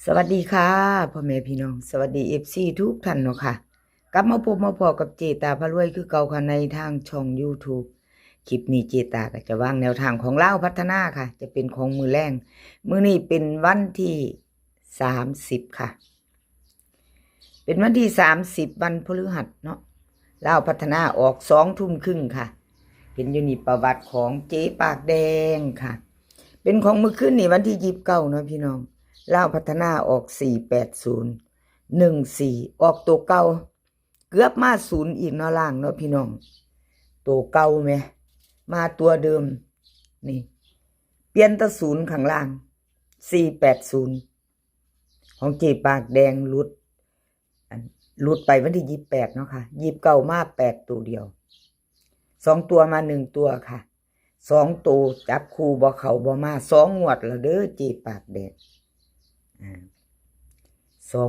สวัสดีค่ะพ่อแม่พี่น้องสวัสดีFCทุกท่านเนาะค่ะกลับมาพบมาพอกับเจตาพารวยคือเก่าค่ะในทางช่อง YouTube คลิปนี้เจตาก็จะวางแนวทางของเล่าพัฒนาค่ะจะเป็นของมือแรงมื้อนี้เป็นวันที่30ค่ะเป็นวันที่30วันพฤหัสเนาะเล่าพัฒนาออก20:30ค่ะเป็นอยู่นี่ประวัติของเจ๊ปากแดงค่ะเป็นของมื้อคืนนี่วันที่29เนาะพี่น้องลาวพัฒนาออก48014ออกตัวเก่าเกือบมา0อีกเนาะล่างเนาะพี่น้องตัวเก่าแม่มาตัวเดิมนี่เปลี่ยนแตะ0ข้างล่าง480ของเจ๊ปากแดงหลุดไปวันที่28เนาะค่ะ29มา8ตัวเดียว2ตัวมา1ตัวค่ะ2ตัวจับคู่บ่เข้าบ่มา2งวดแล้วเด้อเจ๊ปากแดง2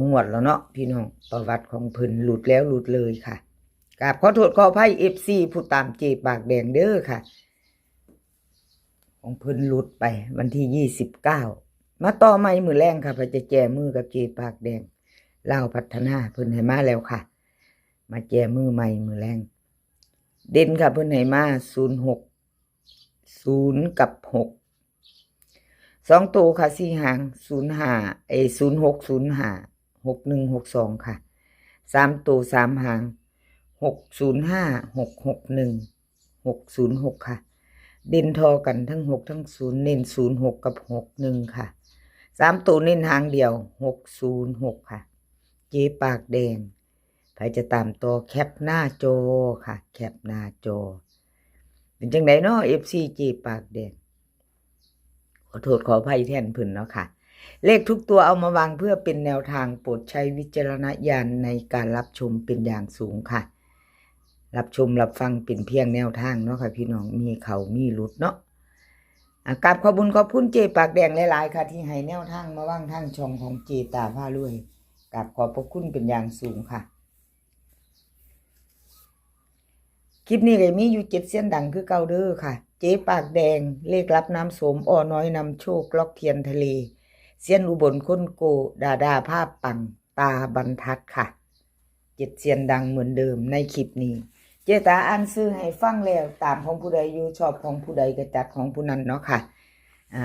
งวดแล้วเนาะพี่น้องประวัติของเพิ่นหลุดแล้วหลุดเลยค่ะกราบขอโทษขออภัย FC ผู้ตามเจ๊ปากแดงเด้อค่ะของเพิ่นหลุดไปวันที่29มาต่อใหม่มื้อแรงค่ะเพิ่นจะแจมือกับเจ๊ปากแดงลาวพัฒนาเพิ่นให้มาแล้วค่ะมาแจมือใหม่มื้อแรงเด่นค่ะเพิ่นให้มา06 0กับ6 2ตัวค่ะ4หาง05 0605 6162ค่ะ3ตัว3หาง605 661 606ค่ะเด่นทอกันทั้ง6ทั้ง0เน้น06กับ61ค่ะ3ตัวเน้นหางเดียว606ค่ะเจ๊ปากแดงใครจะตามตัวแคปหน้าจอค่ะแคปหน้าจอเป็นจังได๋เนาะ FC เจ๊ปากแดงขอโทษขออภัยแทนเพิ่นเนาะค่ะเลขทุกตัวเอามาวางเพื่อเป็นแนวทางโปรดใช้วิจารณญาณในการรับชมเป็นอย่างสูงค่ะรับชมรับฟังเป็นเพียงแนวทางเนาะค่ะพี่น้องมีเขามีหลุดเนาะกราบขอบคุณเจปากแดงหลายๆค่ะที่ให้แนวทางมาวางทางช่องของเจตาพารวยกราบขอบพระคุณเป็นอย่างสูงค่ะคลิปนี้ก็มีอยู่7เส้นดังคือเก่าเด้อค่ะเจ๊ปากแดงเลขรับน้ำสมอ้อน้อยนำโชคล็อกเทียนทะเลเซียนอุบลค้นโกดาภาพปังตาบรรทัดค่ะ7เสียนดังเหมือนเดิมในคลิปนี้เจตาอ่านซื้อให้ฟังแล้วตามของผู้ใดอยู่ชอบของผู้ใดก็จัดของผู้นั้นเนาะค่ะ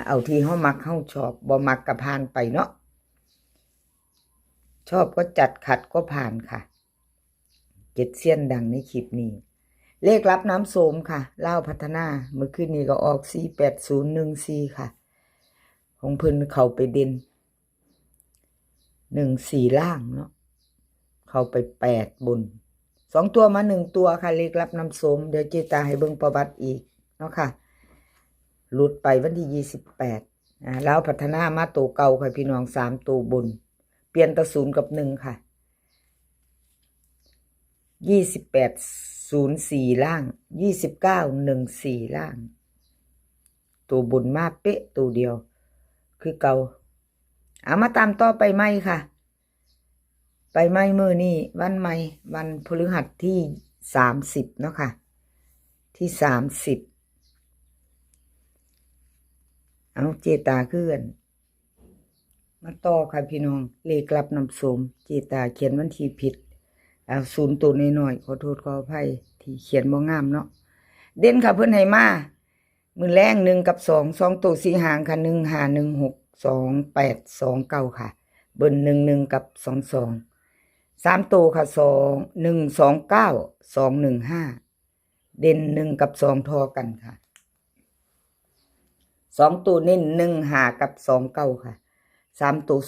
เอาที่เฮามักเฮาชอบบ่มักก็ผ่านไปเนาะชอบก็จัดขัดก็ผ่านค่ะ7เสียนดังในคลิปนี้เลขรับน้ำโสมค่ะเล่าพัฒนาเมื่อคืนนี้ก็ออก48014ค่ะของเพิ่นเข้าไปเด่น14ล่างเนาะเข้าไป8บน2ตัวมา1ตัวค่ะเลขรับน้ำโสมเดี๋ยวเจตาให้เบิ่งประวัติอีกเนาะค่ะหลุดไปวันที่28แล้วพัฒนามาตัวเก่าค่ะพี่น้อง3ตัวบนเปลี่ยนตะ0กับ1ค่ะ2804ล่าง2914ล่างตัวบนมาเป๊ะตัวเดียวคือเก่าเอามาตามต่อไปใหม่ค่ะไปใหม่มื้อนี้วันใหม่วันพฤหัสที่30เนาะค่ะที่30เอาเจตาเคลื่อนมาต่อค่ะพี่น้องเลขรับน้ำส้มเจตาเขียนวันที่ผิดเอา0ตัวน้อยๆขอโทษขออภัยที่เขียนบ่งามเนาะเด่นค่ะเพิ่นให้มามื้อแรง1กับ2ตัว4หางค่ะ15162829ค่ะเบิ้ล11กับ22 3ตัวค่ะ2129215เด่น1กับ2ทอกันค่ะ2ตัวเน้น15กับ29ค่ะ3ตัว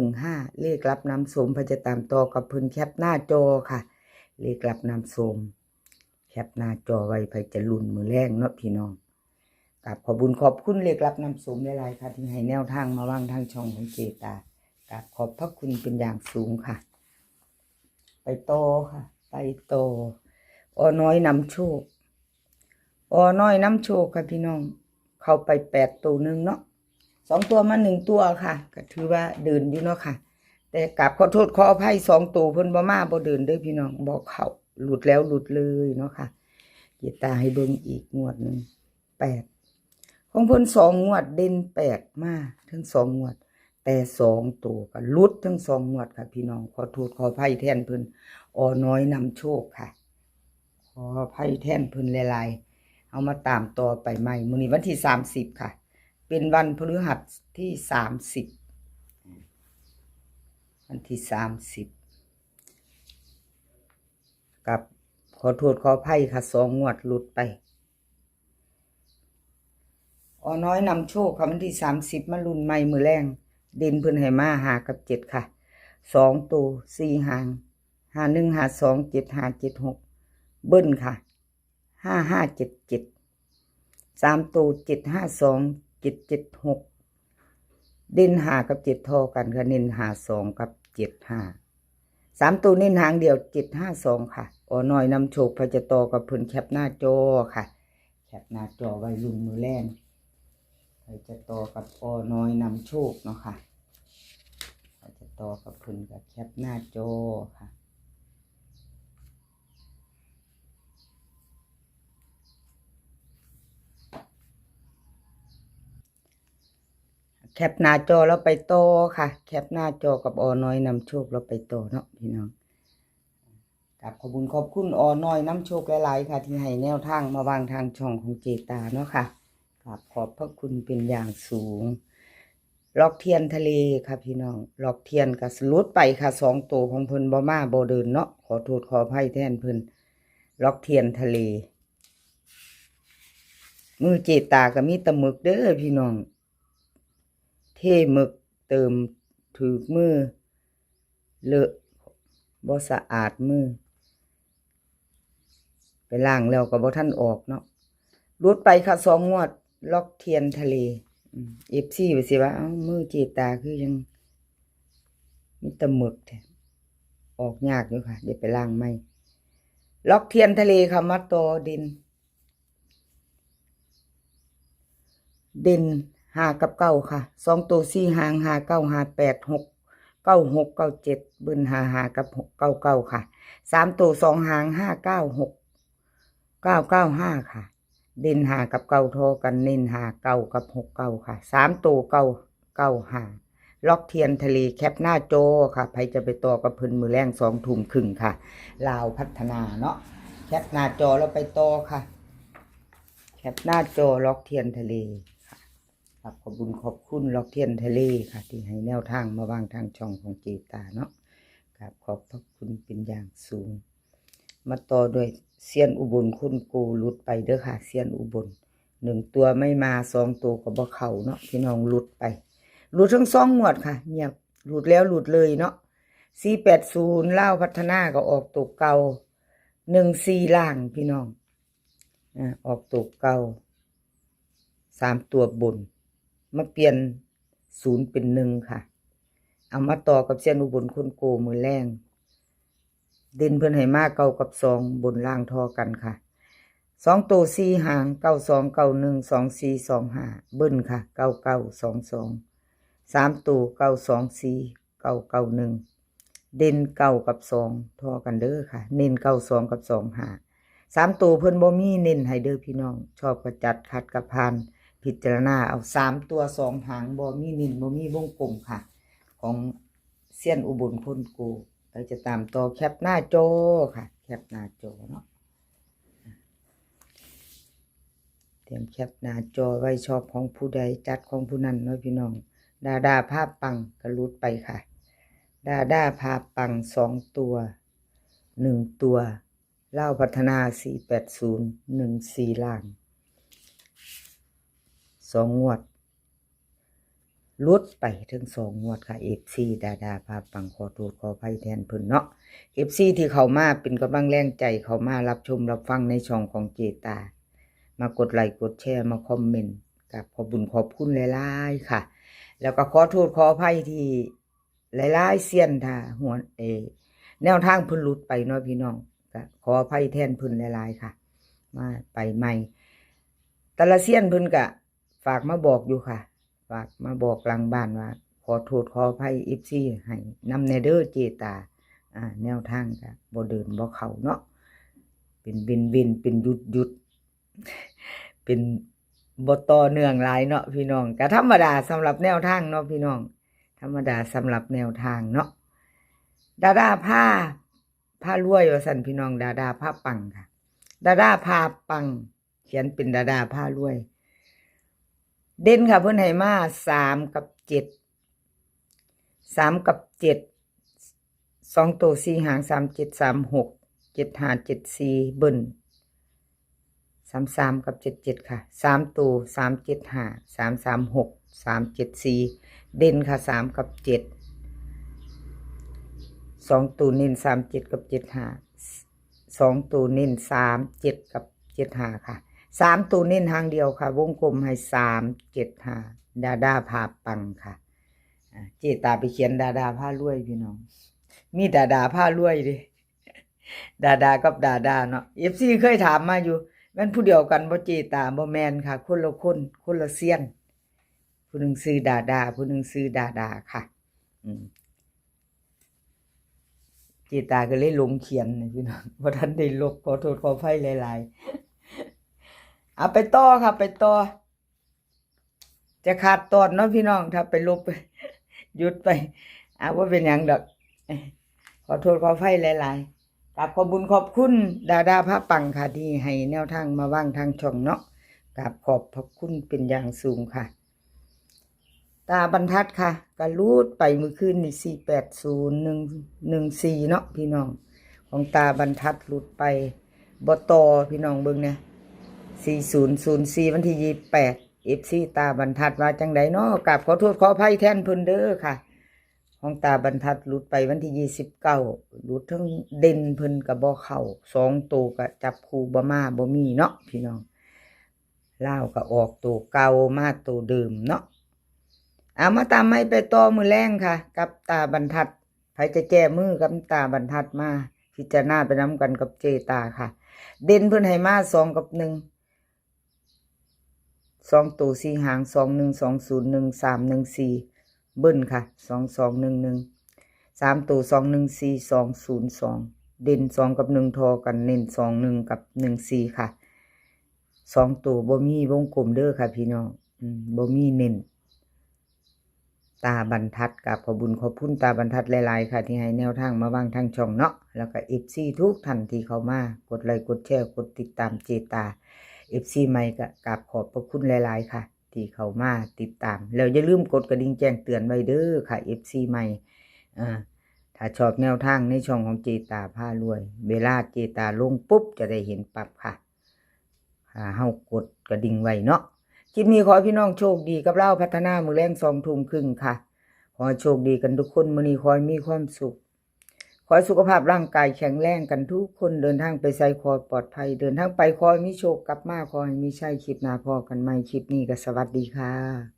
215เลขรับน้ำส้มพจะตามต่อกับเพิ่นแคปหน้าจอค่ะเลขรับน้ำส้มแคปหน้าจอไว้ไผจะลุ้นมื้อแรงเนาะพี่น้องกับขอบคุณเลขรับน้ำส้มหลายๆค่ะที่ให้แนวทางมาวางทางช่องของเจตากับขอบพระคุณเป็นอย่างสูงค่ะไปต่อค่ะไปต่ออ้อน้อยนำโชคอ้อน้อยนำโชคค่ะพี่น้องเข้าไป8ตัวนึงเนาะ2ตัวมา1ตัวค่ะก็ถือว่าเดินอยู่เนาะค่ะแต่กราบขอโทษขออภัย2ตัวเพิ่นบ่มาบ่เดินเด้อพี่น้องบ่เข้าหลุดแล้วหลุดเลยเนาะค่ะเจตาให้เบิ่งอีกงวดนึง8ของเพิ่น2งวดเด่น8มาทั้ง2งวดแ แต่2ตัวก็หลุดทั้ง2งวดค่ะพี่น้องขอโทษขออภัยแทนเพิ่นอ้อน้อยนำโชคค่ะขออภัยแทนเพิ่นหลายๆเอามาตามต่อไปใหม่มื้อนี้วันที่30ค่ะเป็นวันพฤหัสที่30วันที่30กับขอโทษขออภัยค่ะ2งวดหลุดไปอ้อน้อยนำโชคค่ะวันที่30มาลุ้นใหม่มื้อแรงเด่นเพิ่นให้มา5กับ7ค่ะ2ตัว4หาง51 52 75 76เบิ้ลค่ะ5577 3ตัว752 776เด่น5กับ7ทอกันค่ะเน้น52กับ75 3ตัวเน้นหางเดียว752ค่ะอ้อน้อยนำโชคพระจะต่อกับเพิ่นแคปหน้าจอค่ะแคปหน้าจอไว้ลุ้นมื้อแรงใครจะต่อกับอ้อน้อยนำโชคเนาะค่ะใครจะต่อกับเพิ่นกับแคปหน้าจอค่ะแคปหน้าจอแล้วไปต่อค่ะแคปหน้าจอกับอ้อน้อยนำโชคแล้วไปต่อเนาะพี่น้องกับขอบคุณอ้อน้อยนำโชคหลายๆค่ะที่ให้แนวทางมาวางทางช่องของเจตาเนาะค่ะกับขอบพระคุณเป็นอย่างสูงล็อกเทียนทะเลค่ะพี่น้องล็อกเทียนก็สลุดไปค่ะ2ตัวของเพิ่นบ่มาบ่เดินเนาะขอโทษขออภัยแทนเพิ่นล็อกเทียนทะเลมือเจตาก็มีแตะหมึกเด้อพี่น้องเทหมึกเติมถือมือเลอะบ่สะอาดมือไปล้างแล้วก็บ่ทันออกเนาะรุดไปค่ะ2งวดล็อกเทียนทะเลFC ว่าสิว่าเอ้ามือเจตาคือยังมีแตะหมึกแท้ออกยากอยู่ค่ะเดี๋ยวไปล้างใหม่ล็อกเทียนทะเลค่ะมาต่อดินเด่น5กับ9ค่ะ2ตัว4หาง5 9 5 8 6 9 6 9 7เบิ้ล55กับ6 9 9ค่ะ3ตัว2หาง5 9 6 9 9 5ค่ะเด่น5กับ9ทอกันเน้น5 9กับ6 9ค่ะ3ตัว9 9 5ล็อกเทียนทะเลแคปหน้าจอค่ะใครจะไปต่อกับเพิ่นมือแรง2 ทุ่มครึ่งค่ะลาวพัฒนาเนาะแคปหน้าจอแล้วไปต่อค่ะแคปหน้าจอล็อกเทียนทะเลค่ะขอบคุณล็อกเทียนทะเลค่ะที่ให้แนวทางมาวางทางช่องของเจตาเนาะครับขอบพระคุณเป็นอย่างสูงมาต่อด้วยเซียนอุบลคุณกูหลุดไปเด้อค่ะเซียนอุบล1ตัวไม่มา2ตัวก็บ่เข้าเนาะพี่น้องหลุดไปหลุดทั้ง2งวดค่ะเงียบหลุดแล้วหลุดเลยเนาะ480ลาวพัฒนาก็ออกตัวเก่า14ล่างพี่น้องออกตัวเก่า3ตัวบนมาเปลี่ยน0เป็น1ค่ะเอามาต่อกับเซียนอุบลคุณโกมือแรงเด่นเพิ่นให้มา9กับ2บนล่างทอกันค่ะ2ตัว4หาง92 91 24 25เบิ้ลค่ะ99 22 3ตัว924 991เด่น9กับ2ทอกันเด้อค่ะเน้น92กับ25 3ตัวเพิ่นบ่มีเน้นให้เด้อพี่น้องชอบก็จัดคัดกับพานพิจารณาเอา3ตัว2หางบ่มีเน้นบ่มีวงกลมค่ะของเซียนอุบลคนกูเราจะตามต่อแคปหน้าจอค่ะแคปหน้าจอเนาะเตรียมแคปหน้าจอไว้ชอบของผู้ใดจัดของผู้นั้นเนาะพี่น้องดาภาพปังกระลุดไปค่ะดาภาพปัง2ตัว1ตัวเล่าพัฒนา480 14ล่าง2งวดลุดไปถึง2งวดค่ะ FC ดาภาพปังขอโทษขออภัยแทนเพิ่นเนาะ FC ที่เข้ามาเป็นกำลังแรงใจเข้ามารับชมรับฟังในช่องของเจตามากดไลค์กดแชร์มาคอมเมนต์กับขอบคุณหลายๆค่ะแล้วก็ขอโทษขออภัยที่หลายๆเซียนท่าหัวแนวทางเพิ่นหลุดไปเนาะพี่น้องก็ขออภัยแทนเพิ่นหลายๆค่ะมาไปใหม่แต่ละเซียนเพิ่นก็ฝากมาบอกอยู่ค่ะฝากมาบอกหลังบ้านว่าขอโทษขออภัย FC ให้นำแนเด้อเจตาแนวทางก็บ่เดินบ่เข้าเนาะเป็นวินเป็นหยุดเป็นบ่ต่อเนื่องหลายเนาะพี่น้องก็ธรรมดาสำหรับแนวทางเนาะพี่น้อง ธรรมดาสำหรับแนวทางเนาะดาดาผ้ารวยว่าสั่นพี่น้องดาดาผ้าปังค่ะดาดาผ้าปังเขียนเป็นดาดาผ้ารวยเด่นค่ะเพิ่นให้มา3 กับ 7 3 กับ 7 2 ตัว 4 หาง 3 7 3 6 7 5 7 4เบิ้ล33 กับ 77 ค่ะ3 ตัว 3 7 5 3 3 6 3 7 4เด่นค่ะ3 กับ 7 2 ตัวเน้น3 7 กับ 7 5 2 ตัวเน้น3 7 กับ 7 5ค่ะ3 ตัวเน้นหางเดียวค่ะวงกลมให้3 7 5ดาดาพาปังค่ะเจตาไปเขียนดาดาผ้ารวยพี่น้องมีดาดาผ้ารวยดิดาดากับดาดาเนาะ FC เคยถามมาอยู่แม่นผู้เดียวกันบ่เจตาบ่แม่นค่ะคนละคนละเซียนผู้หนึ่งซื้อดาดาผู้หนึ่งซื้อดาดาค่ะเจตาก็เลยลงเขียนนะพี่น้องบ่ทันได้ลบขอโทษขออภัยหลายๆเอาไปต่อค่ะไปต่อจะขาดตอนเนาะพี่น้องถ้าไปลบหยุดไปว่าเป็นหยังดอกขอโทษขออภัยหลายๆกราบขอบคุญขอบคุณดาดาพระปังค่ะที่ให้แนวทางมาว่างทางช่องเนาะกราบขอบพระคุณเป็นอย่างสูงค่ะตาบรรทัดค่ะก็รูดไปเมื่อคืนนี่480114เนาะพี่น้องของตาบรรทัดรูดไปบ่ต่อพี่น้องเบิ่งเนี่ย4004วันที่28 FC ตาบรรทัดว่าจังไดเนาะกราบขอโทษขออภัยแทนเพิ่นเด้อค่ะของตาบรรทัดหลุดไปวันที่29หลุดทั้งเด่นเพิ่นก็บ่เข้า2ตัวก็จับคู่บ่มาบ่มีเนาะพี่น้องลาวก็ออกตัวเก่ามาตัวเดิมเนาะเอามาตามไม่ไปต่อมือแรงค่ะกับตาบรรทัดไผจะแก้มือกับตาบรรทัดมาพิจารณาไปนำกันกับเจตาค่ะเด่นเพิ่นให้มา2 กับ 1 2 ตัว 4 หาง 2 1 2 0 1 3 1 4เบิ้ลค่ะ2 2 1 1 3 ตัว 2 1 4 2 0 2เด่น2 กับ 1ทอกันเน้น2 1 กับ 1 4ค่ะ2 ตัวบ่มีวงกลมเด้อค่ะพี่น้องบ่มีเน้นตาบรรทัดกับขอบุญขอบคุณตาบรรทัดหลายๆค่ะที่ให้แนวทางมาวางทางช่องเนาะแล้วก็ FC ทุกท่านที่เข้ามากดไลค์กดแชร์กดติดตามเจตา FC ใหม่ก็กราบขอบพระคุณหลายๆค่ะที่เข้ามาติดตามแล้วอย่าลืมกดกระดิ่งแจ้งเตือนไว้เด้อค่ะ FC ใหม่ถ้าชอบแนวทางในช่องของเจตาพารวยเวลาเจตาลงปุ๊บจะได้เห็นปรับค่ะเฮากดกระดิ่งไว้เนาะคลิปนี้ขอพี่น้องโชคดีกับเราพัฒนามื้อแลง2 ทุ่มครึ่งค่ะขอโชคดีกันทุกคนมื้อนี้ขอให้มีความสุขขอให้สุขภาพร่างกายแข็งแรงกันทุกคนเดินทางไปไสขอปลอดภัยเดินทางไปขอให้มีโชคกลับมาขอให้มีชัยคลิปหน้าพอกันใหม่คลิปนี้ก็สวัสดีค่ะ